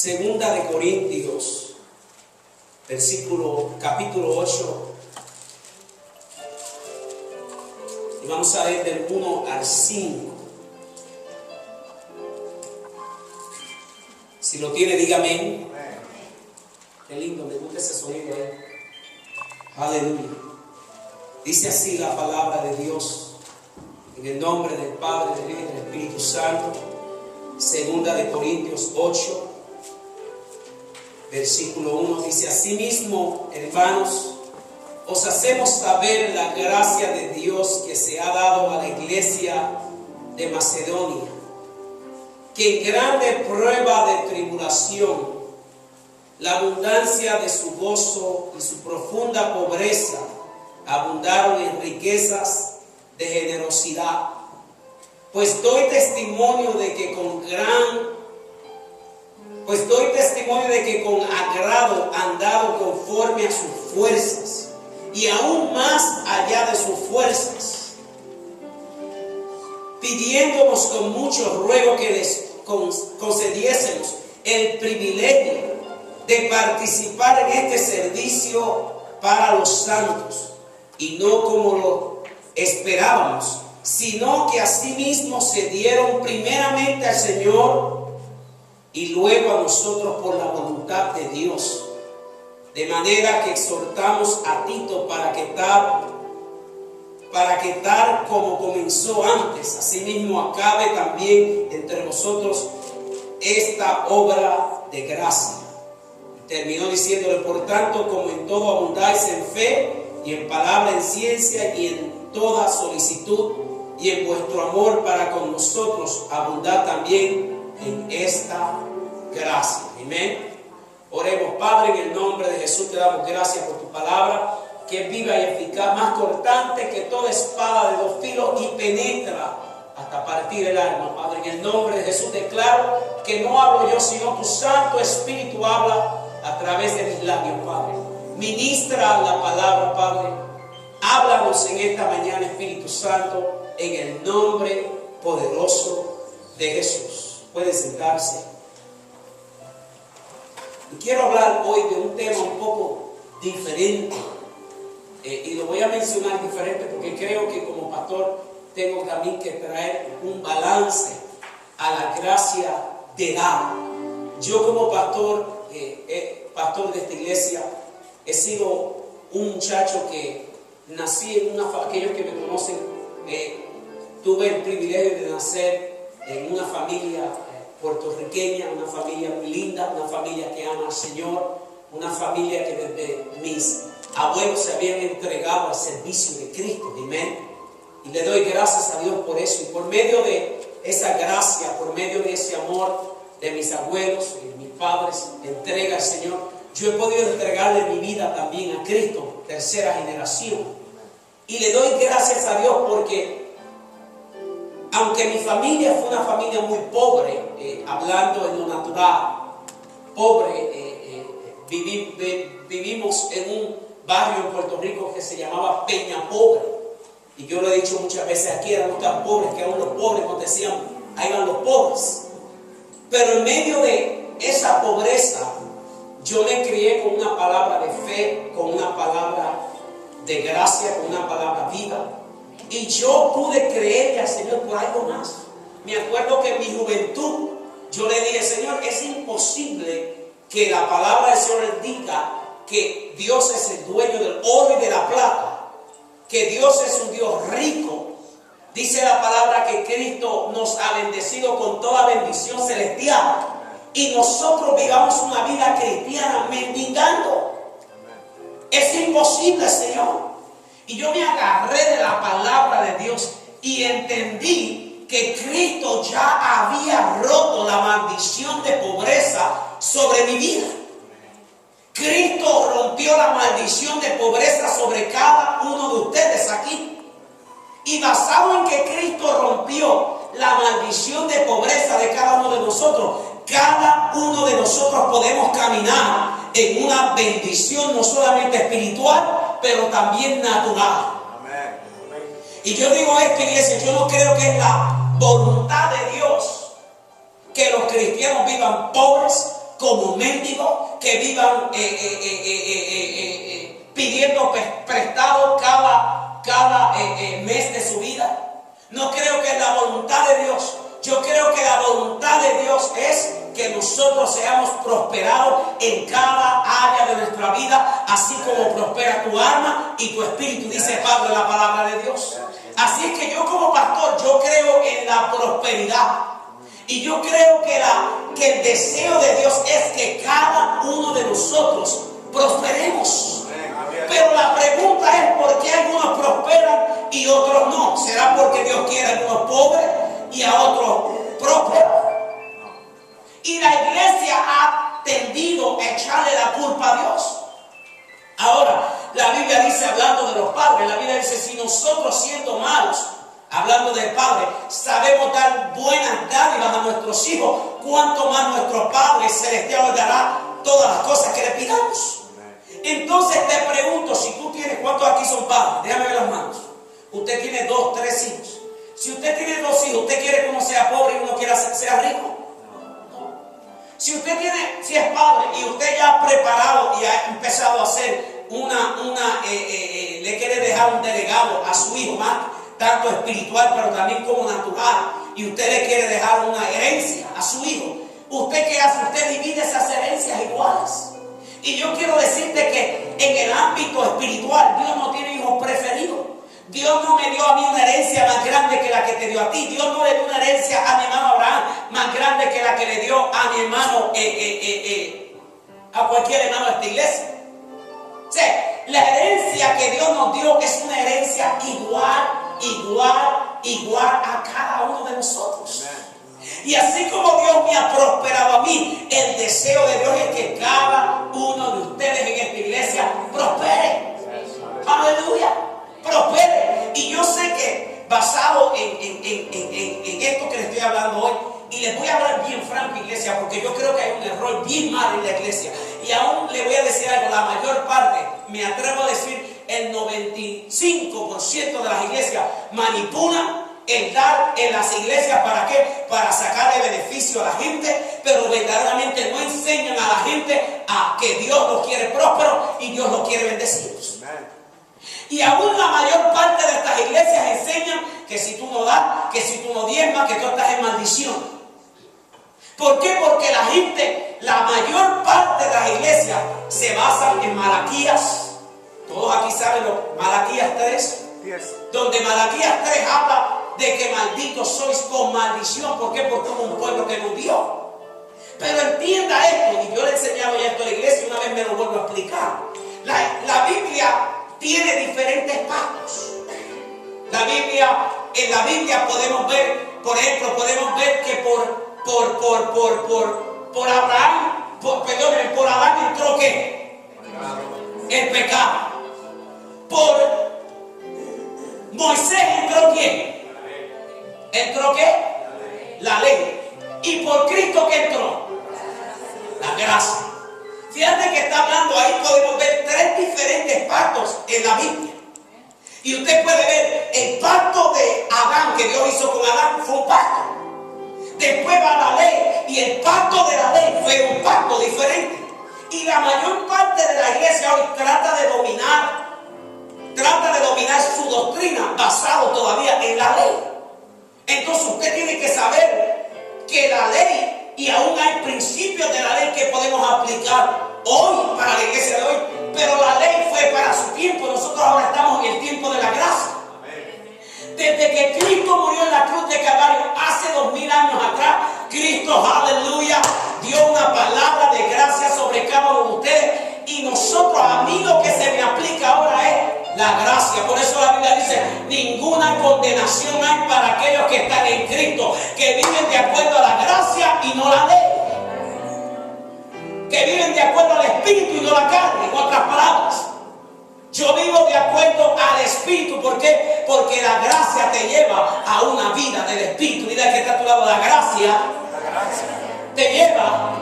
Segunda de Corintios, capítulo 8. Y vamos a leer del 1 al 5. Si lo tiene, dígame. Qué lindo, me gusta ese sonido ahí. Aleluya. Dice así la palabra de Dios, en el nombre del Padre, del Hijo y del Espíritu Santo. Segunda de Corintios 8, versículo 1, dice: asimismo, hermanos, os hacemos saber la gracia de Dios que se ha dado a la iglesia de Macedonia, que en grande prueba de tribulación, la abundancia de su gozo y su profunda pobreza abundaron en riquezas de generosidad. Pues doy testimonio de que con agrado han dado conforme a sus fuerzas, y aún más allá de sus fuerzas, pidiéndonos con mucho ruego que les concediésemos el privilegio de participar en este servicio para los santos, y no como lo esperábamos, sino que asimismo se dieron primeramente al Señor y luego a nosotros por la voluntad de Dios. De manera que exhortamos a Tito para que tal como comenzó antes, asimismo acabe también entre vosotros esta obra de gracia. Y terminó diciéndole: por tanto, como en todo abundáis en fe y en palabra, en ciencia y en toda solicitud, y en vuestro amor para con nosotros, abundad también en esta gracia. Amén. Oremos. Padre, en el nombre de Jesús te damos gracias por tu palabra, que es viva y eficaz, más cortante que toda espada de dos filos, y penetra hasta partir el alma. Padre, en el nombre de Jesús declaro que no hablo yo, sino tu Santo Espíritu habla a través de mis labios, Padre. Ministra la palabra, Padre. Háblanos en esta mañana, Espíritu Santo, en el nombre poderoso de Jesús. Pueden sentarse. Y quiero hablar hoy de un tema un poco diferente. Y lo voy a mencionar diferente porque creo que como pastor tengo también que traer un balance a la gracia de dar. Yo como pastor, pastor de esta iglesia, he sido un muchacho que nací en aquellos que me conocen, tuve el privilegio de nacer en una familia puertorriqueña, una familia muy linda, una familia que ama al Señor, una familia que desde mis abuelos se habían entregado al servicio de Cristo. Amén. Y le doy gracias a Dios por eso. Y por medio de esa gracia, por medio de ese amor de mis abuelos y de mis padres, entrega al Señor, yo he podido entregarle mi vida también a Cristo, tercera generación. Y le doy gracias a Dios porque aunque mi familia fue una familia muy pobre, hablando en lo natural, pobre, vivimos en un barrio en Puerto Rico que se llamaba Peña Pobre. Y yo lo he dicho muchas veces aquí, éramos tan pobres que aún los pobres nos decían: ahí van los pobres. Pero en medio de esa pobreza, yo me crié con una palabra de fe, con una palabra de gracia, con una palabra viva. Y yo pude creerle al Señor por algo más. Me acuerdo que en mi juventud yo le dije: Señor, es imposible que la palabra del Señor diga que Dios es el dueño del oro y de la plata, que Dios es un Dios rico. Dice la palabra que Cristo nos ha bendecido con toda bendición celestial, y nosotros vivamos una vida cristiana mendigando. Es imposible, Señor. Y yo me agarré de la palabra de Dios y entendí que Cristo ya había roto la maldición de pobreza sobre mi vida. Cristo rompió la maldición de pobreza sobre cada uno de ustedes aquí. Y basado en que Cristo rompió la maldición de pobreza de cada uno de nosotros, cada uno de nosotros podemos caminar en una bendición no solamente espiritual, pero también natural. Amén. Y yo digo esto, iglesia, yo no creo que es la voluntad de Dios que los cristianos vivan pobres, como mendigos, que vivan pidiendo prestado cada mes de su vida. No creo que es la voluntad de Dios. Yo creo que la voluntad de Dios es que nosotros seamos prosperados en cada área de nuestra vida, así como prospera tu alma y tu espíritu, dice Pablo en la palabra de Dios. Así es que yo como pastor, yo creo en la prosperidad. Y yo creo que el deseo de Dios es que cada uno de nosotros prosperemos. Pero la pregunta es por qué algunos prosperan y otros no. ¿Será porque Dios quiere a algunos pobres y a otros prósperos? Y la iglesia ha tendido a echarle la culpa a Dios. Ahora, la Biblia dice, hablando de los padres, la Biblia dice, si nosotros siendo malos, hablando del Padre, sabemos dar buenas dádivas a nuestros hijos, cuánto más nuestro Padre Celestial nos dará todas las cosas que le pidamos. Entonces te pregunto, si tú tienes, ¿cuántos aquí son padres? Déjame ver las manos. Usted tiene 2, 3 hijos. Si usted tiene 2 hijos, ¿usted quiere que uno sea pobre y uno quiera sea rico? No. Si usted si es padre y usted ya ha preparado y ha empezado a hacer le quiere dejar un delegado a su hijo, más tanto espiritual pero también como natural, y usted le quiere dejar una herencia a su hijo, ¿usted qué hace? Usted divide esas herencias iguales. Y yo quiero decirte que en el ámbito espiritual Dios no tiene hijos preferidos. Dios no me dio a mí una herencia más grande que la que te dio a ti. Dios no le dio una herencia a mi hermano Abraham más grande que la que le dio a mi hermano, a cualquier hermano de esta iglesia. O sea, la herencia que Dios nos dio es una herencia igual a cada uno de nosotros. Y así como Dios me ha prosperado a mí, el deseo de Dios es que cada uno de ustedes en esta iglesia prospere. Aleluya, prospere. Y yo sé que basado en esto que les estoy hablando hoy, y les voy a hablar bien franco, iglesia, porque yo creo que hay un error bien mal en la iglesia. Y aún le voy a decir algo, la mayor parte, me atrevo a decir, el 95% de las iglesias manipulan el dar en las iglesias. ¿Para qué? Para sacarle beneficio a la gente, pero verdaderamente no enseñan a la gente a que Dios los quiere prósperos y Dios los quiere bendecidos. Y aún la mayor parte de estas iglesias enseñan que si tú no das, que si tú no diezmas, que tú estás en maldición. ¿Por qué? Porque la mayor parte de las iglesias se basan en Malaquías. Todos aquí saben Malaquías 3, donde Malaquías 3 habla de que malditos sois con maldición. ¿Por qué? Porque hubo un pueblo que nos dio. Pero entienda esto, y yo le he enseñado ya esto a la iglesia, una vez me lo vuelvo a explicar. La Biblia tiene diferentes pactos. En la Biblia podemos ver, por ejemplo, que por Adán entró ¿qué? El pecado. Por Moisés entró ¿quién? ¿Entró qué? La ley. ¿Y por Cristo qué entró? La gracia. Fíjate que está hablando ahí, podemos ver 3 diferentes pactos en la Biblia. Y usted puede ver el pacto de Adán que Dios hizo con Adán, fue un pacto. Después va la ley, y el pacto de la ley fue un pacto diferente. Y la mayor parte de la iglesia hoy trata de dominar su doctrina basado todavía en la ley. Entonces usted tiene que saber que la ley, y aún hay principios de la ley que podemos aplicar hoy para la iglesia de hoy, pero la ley fue para su tiempo. Nosotros ahora estamos en el tiempo de la gracia. Desde que Cristo murió en la cruz de Calvario hace 2000 años atrás, Cristo, aleluya, dio una palabra de gracia sobre cada uno de ustedes. Y nosotros, a mí lo que se me aplica ahora es la gracia. Por eso la Biblia dice, ninguna condenación hay para aquellos que están en Cristo, que viven de acuerdo a la gracia y no la ley, que viven de acuerdo al Espíritu y no la carne. En otras palabras, yo vivo de acuerdo al Espíritu. ¿Por qué? Porque la gracia te lleva a una vida del Espíritu. Mira que está a tu lado, la gracia te lleva